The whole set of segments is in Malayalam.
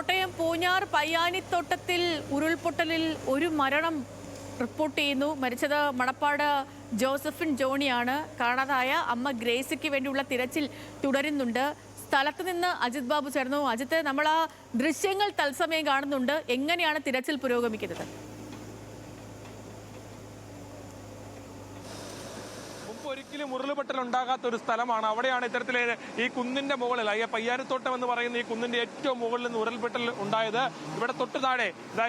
കോട്ടയം പൂഞ്ഞാർ പയ്യാനിത്തോട്ടത്തിൽ ഉരുൾപൊട്ടലിൽ ഒരു മരണം റിപ്പോർട്ട് ചെയ്യുന്നു. മരിച്ചത് മണപ്പാട് ജോസഫിൻ ജോണിയാണ്. കാണാതായ അമ്മ ഗ്രേസിക്ക് വേണ്ടിയുള്ള തിരച്ചിൽ തുടരുന്നുണ്ട്. സ്ഥലത്ത് നിന്ന് അജിത് ബാബു ചേർന്നു. അജിത്ത്, നമ്മൾ ആ ദൃശ്യങ്ങൾ തത്സമയം കാണുന്നുണ്ട്. എങ്ങനെയാണ് തിരച്ചിൽ പുരോഗമിക്കുന്നത്? ഒരിക്കലും ഉരുൾപൊട്ടൽ ഉണ്ടാകാത്ത ഒരു സ്ഥലമാണ്. അവിടെയാണ് ഇത്തരത്തിലെ ഈ കുന്നിന്റെ മുകളിൽ പയ്യാനിത്തോട്ടം എന്ന് പറയുന്ന ഈ കുന്നിന്റെ ഏറ്റവും മുകളിൽ നിന്ന് ഉരുൾപൊട്ടൽ ഉണ്ടായത്. ഇവിടെ തൊട്ട് താഴെ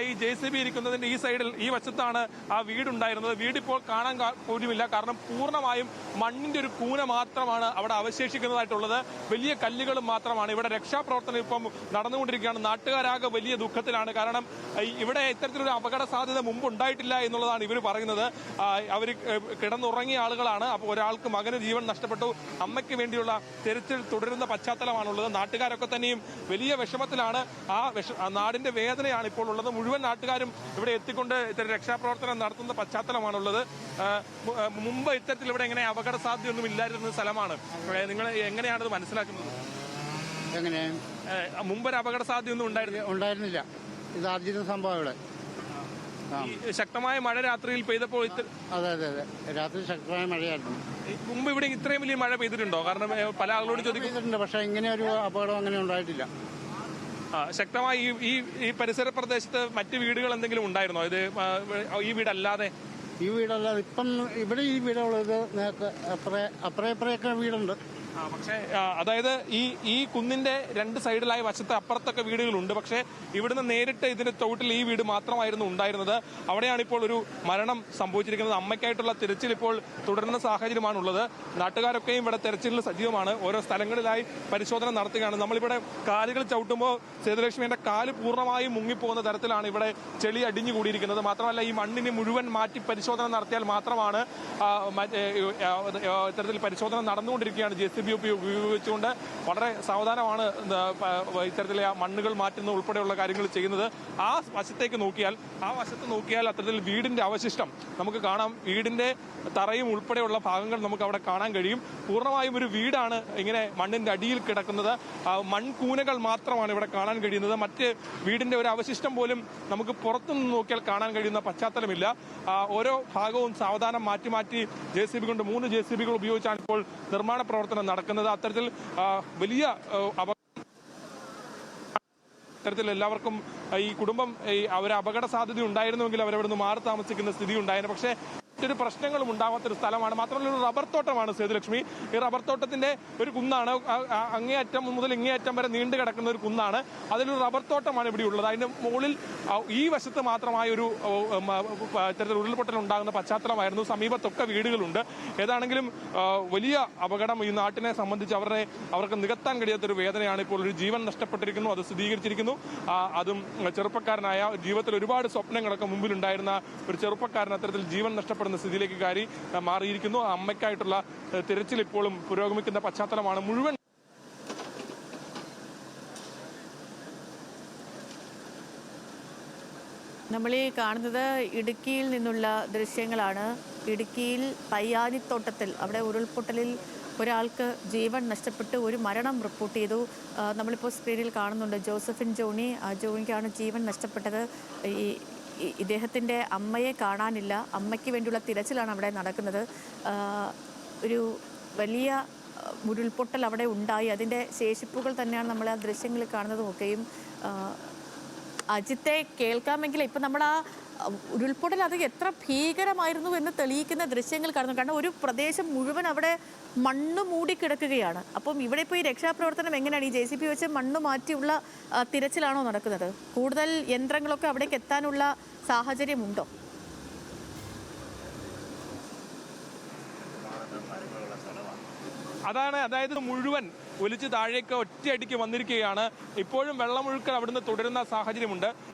ഈ JCB ഇരിക്കുന്നതിന്റെ ഈ സൈഡിൽ ഈ വശത്താണ് ആ വീടുണ്ടായിരുന്നത്. വീടിപ്പോൾ കാണാൻ പോലുമില്ല. കാരണം പൂർണ്ണമായും മണ്ണിന്റെ ഒരു കൂന മാത്രമാണ് അവിടെ അവശേഷിക്കുന്നതായിട്ടുള്ളത്. വലിയ കല്ലുകളും മാത്രമാണ്. ഇവിടെ രക്ഷാപ്രവർത്തനം ഇപ്പം നടന്നുകൊണ്ടിരിക്കുകയാണ്. നാട്ടുകാരാകെ വലിയ ദുഃഖത്തിലാണ്. കാരണം ഇവിടെ ഇത്തരത്തിലൊരു അപകട സാധ്യത മുമ്പ് ഉണ്ടായിട്ടില്ല എന്നുള്ളതാണ് ഇവർ പറയുന്നത്. അവർ കിടന്നുറങ്ങിയ ആളുകളാണ്. അപ്പോൾ ഒരാൾക്ക് മകന് ജീവൻ നഷ്ടപ്പെട്ടു. അമ്മയ്ക്ക് വേണ്ടിയുള്ള തെരച്ചിൽ തുടരുന്ന പശ്ചാത്തലമാണുള്ളത്. നാട്ടുകാരൊക്കെ തന്നെയും വലിയ വിഷമത്തിലാണ്. ആ നാടിന്റെ വേദനയാണ് ഇപ്പോൾ ഉള്ളത്. മുഴുവൻ നാട്ടുകാരും ഇവിടെ എത്തിക്കൊണ്ട് ഇത്തരം രക്ഷാപ്രവർത്തനം നടത്തുന്ന പശ്ചാത്തലമാണുള്ളത്. മുമ്പ് ഇത്തരത്തിൽ ഇവിടെ എങ്ങനെ അപകട സാധ്യതയൊന്നും ഇല്ലാതിരുന്ന സ്ഥലമാണ്. നിങ്ങൾ എങ്ങനെയാണത് മനസ്സിലാക്കുന്നത്? എങ്ങനെ മുമ്പൊരു അപകട സാധ്യതയൊന്നും ഉണ്ടായിരുന്നില്ല. ഇത് ആദ്യത്തെ സംഭവം ഇവിടെ. ശക്തമായ മഴ രാത്രിയിൽ പെയ്തപ്പോൾ അതെ അതെ അതെ രാത്രി ശക്തമായ മഴയായിരുന്നു. മുമ്പ് ഇവിടെ ഇത്രയും വലിയ മഴ പെയ്തിട്ടുണ്ടോ? കാരണം പല ആളുകളോട് ചോദിക്കുന്നുണ്ട്. പക്ഷെ ഇങ്ങനെ ഒരു അപകടം അങ്ങനെ ഉണ്ടായിട്ടില്ല. ശക്തമായി ഈ പരിസര പ്രദേശത്ത് മറ്റു വീടുകൾ എന്തെങ്കിലും ഉണ്ടായിരുന്നോ? ഇത് ഈ വീടല്ലാതെ ഇപ്പം ഇവിടെ ഈ വീടുള്ളത് നേരത്തെ അപ്പുറയൊക്കെ വീടുണ്ട്. പക്ഷേ അതായത് ഈ കുന്നിന്റെ രണ്ട് സൈഡിലായി വശത്ത് അപ്പുറത്തൊക്കെ വീടുകളുണ്ട്. പക്ഷേ ഇവിടുന്ന് നേരിട്ട് ഇതിന്റെ തോട്ടിൽ ഈ വീട് മാത്രമായിരുന്നു ഉണ്ടായിരുന്നത്. അവിടെയാണ് ഇപ്പോൾ ഒരു മരണം സംഭവിച്ചിരിക്കുന്നത്. അമ്മയ്ക്കായിട്ടുള്ള തിരച്ചിൽ ഇപ്പോൾ തുടരുന്ന സാഹചര്യമാണുള്ളത്. നാട്ടുകാരൊക്കെയും ഇവിടെ തെരച്ചിലിൽ സജീവമാണ്. ഓരോ സ്ഥലങ്ങളിലായി പരിശോധന നടത്തുകയാണ്. നമ്മളിവിടെ കാലുകൾ ചവിട്ടുമ്പോൾ സേതുലക്ഷ്മിയുടെ കാല് പൂർണ്ണമായും മുങ്ങിപ്പോകുന്ന തരത്തിലാണ് ഇവിടെ ചെളി അടിഞ്ഞുകൂടിയിരിക്കുന്നത്. മാത്രമല്ല ഈ മണ്ണിനെ മുഴുവൻ മാറ്റി പരിശോധന നടത്തിയാൽ മാത്രമാണ് ഇത്തരത്തിൽ പരിശോധന നടന്നുകൊണ്ടിരിക്കുകയാണ്. JCB ഉപയോഗിച്ചുകൊണ്ട് വളരെ സാവധാനമാണ് ഇത്തരത്തിലെ മണ്ണുകൾ മാറ്റുന്ന ഉൾപ്പെടെയുള്ള കാര്യങ്ങൾ ചെയ്യുന്നത്. ആ വശത്ത് നോക്കിയാൽ അത്തരത്തിൽ വീടിന്റെ അവശിഷ്ടം നമുക്ക് കാണാം. വീടിന്റെ തറയും ഉൾപ്പെടെയുള്ള ഭാഗങ്ങൾ നമുക്ക് അവിടെ കാണാൻ കഴിയും. പൂർണ്ണമായും ഒരു വീടാണ് ഇങ്ങനെ മണ്ണിന്റെ അടിയിൽ കിടക്കുന്നത്. മൺകൂനകൾ മാത്രമാണ് ഇവിടെ കാണാൻ കഴിയുന്നത്. മറ്റ് വീടിന്റെ ഒരു അവശിഷ്ടം പോലും നമുക്ക് പുറത്തുനിന്ന് നോക്കിയാൽ കാണാൻ കഴിയുന്ന പശ്ചാത്തലമില്ല. ഓരോ ഭാഗവും സാവധാനം മാറ്റി JCB കൊണ്ട് 3 JCBകൾ ഉപയോഗിച്ചാണ് ഇപ്പോൾ നിർമ്മാണ പ്രവർത്തനം നടക്കുന്നത്. അത്തരത്തിൽ വലിയ ഇത്തരത്തിൽ എല്ലാവർക്കും ഈ കുടുംബം ഒരു അപകട സാധ്യത ഉണ്ടായിരുന്നുവെങ്കിൽ അവരവിടെ നിന്ന് മാറി താമസിക്കുന്ന സ്ഥിതി ഉണ്ടായിരുന്നു. പക്ഷേ മറ്റൊരു പ്രശ്നങ്ങളും ഉണ്ടാവാത്തൊരു സ്ഥലമാണ്. മാത്രമല്ല ഒരു റബ്ബർ തോട്ടമാണ് സേതുലക്ഷ്മി. ഈ റബ്ബർ തോട്ടത്തിന്റെ ഒരു കുന്നാണ്. അങ്ങേയറ്റം മുതൽ ഇങ്ങേയറ്റം വരെ നീണ്ടു കിടക്കുന്ന ഒരു കുന്നാണ്. അതിലൊരു റബ്ബർ തോട്ടമാണ് ഇവിടെ ഉള്ളത്. അതിന്റെ മുകളിൽ ഈ വശത്ത് മാത്രമായ ഒരു ഇത്തരത്തിൽ ഉരുൾപൊട്ടൽ ഉണ്ടാകുന്ന പശ്ചാത്തലമായിരുന്നു. സമീപത്തൊക്കെ വീടുകളുണ്ട്. ഏതാണെങ്കിലും വലിയ അപകടം ഈ നാട്ടിനെ സംബന്ധിച്ച് അവർക്ക് നികത്താൻ കഴിയാത്തൊരു വേദനയാണ്. ഇപ്പോൾ ഒരു ജീവൻ നഷ്ടപ്പെട്ടിരിക്കുന്നു. അത് സ്ഥിരീകരിച്ചിരിക്കുന്നു. അതും ചെറുപ്പക്കാരനായ ജീവിതത്തിൽ ഒരുപാട് സ്വപ്നങ്ങളൊക്കെ മുമ്പിലുണ്ടായിരുന്ന ഒരു ചെറുപ്പക്കാരൻ അത്തരത്തിൽ ജീവൻ നഷ്ടപ്പെടുന്ന സ്ഥിതിയിലേക്ക് മാറിയിരിക്കുന്നു. അമ്മയ്ക്കായിട്ടുള്ള തിരച്ചിൽ ഇപ്പോഴും പുരോഗമിക്കുന്ന പശ്ചാത്തലമാണ്. മുഴുവൻ നമ്മൾ ഈ കാണുന്നത് ഇടുക്കിയിൽ നിന്നുള്ള ദൃശ്യങ്ങളാണ്. ഇടുക്കിയിൽ പയ്യാനിത്തോട്ടത്തിൽ അവിടെ ഉരുൾപൊട്ടലിൽ ഒരാൾക്ക് ജീവൻ നഷ്ടപ്പെട്ട് ഒരു മരണം റിപ്പോർട്ട് ചെയ്തു. നമ്മളിപ്പോൾ സ്ക്രീനിൽ കാണുന്നുണ്ട് ജോസഫിൻ ജോണി. ആ ജോണിക്കാണ് ജീവൻ നഷ്ടപ്പെട്ടത്. ഇദ്ദേഹത്തിൻ്റെ അമ്മയെ കാണാനില്ല. അമ്മയ്ക്ക് വേണ്ടിയുള്ള തിരച്ചിലാണ് അവിടെ നടക്കുന്നത്. ഒരു വലിയ ഉരുൾപൊട്ടൽ അവിടെ ഉണ്ടായി. അതിൻ്റെ ശേഷിപ്പുകൾ തന്നെയാണ് നമ്മൾ ആ ദൃശ്യങ്ങളിൽ കാണുന്നതും ഒക്കെയും. അജിത്തെ കേൾക്കാമെങ്കിൽ ഇപ്പം നമ്മൾ ആ ഉരുൾപൊട്ടൽ അത് എത്ര ഭീകരമായിരുന്നു എന്ന് തെളിയിക്കുന്ന ദൃശ്യങ്ങൾ കാണുന്നു. കാരണം ഒരു പ്രദേശം മുഴുവൻ അവിടെ മണ്ണ് മൂടിക്കിടക്കുകയാണ്. അപ്പം ഇവിടെ ഇപ്പോൾ ഈ രക്ഷാപ്രവർത്തനം എങ്ങനെയാണ്? ഈ JCB വെച്ച് മണ്ണ് മാറ്റിയുള്ള തിരച്ചിലാണോ നടക്കുന്നത്? കൂടുതൽ യന്ത്രങ്ങളൊക്കെ അവിടേക്ക് എത്താനുള്ള സാഹചര്യമുണ്ടോ? അതായത് മുഴുവൻ ഒലിച്ച് താഴേക്ക് ഒറ്റയടിക്ക് വന്നിരിക്കുകയാണ്. ഇപ്പോഴും വെള്ളമൊഴുക്കൽ അവിടുന്ന് തുടരുന്ന സാഹചര്യമുണ്ട്.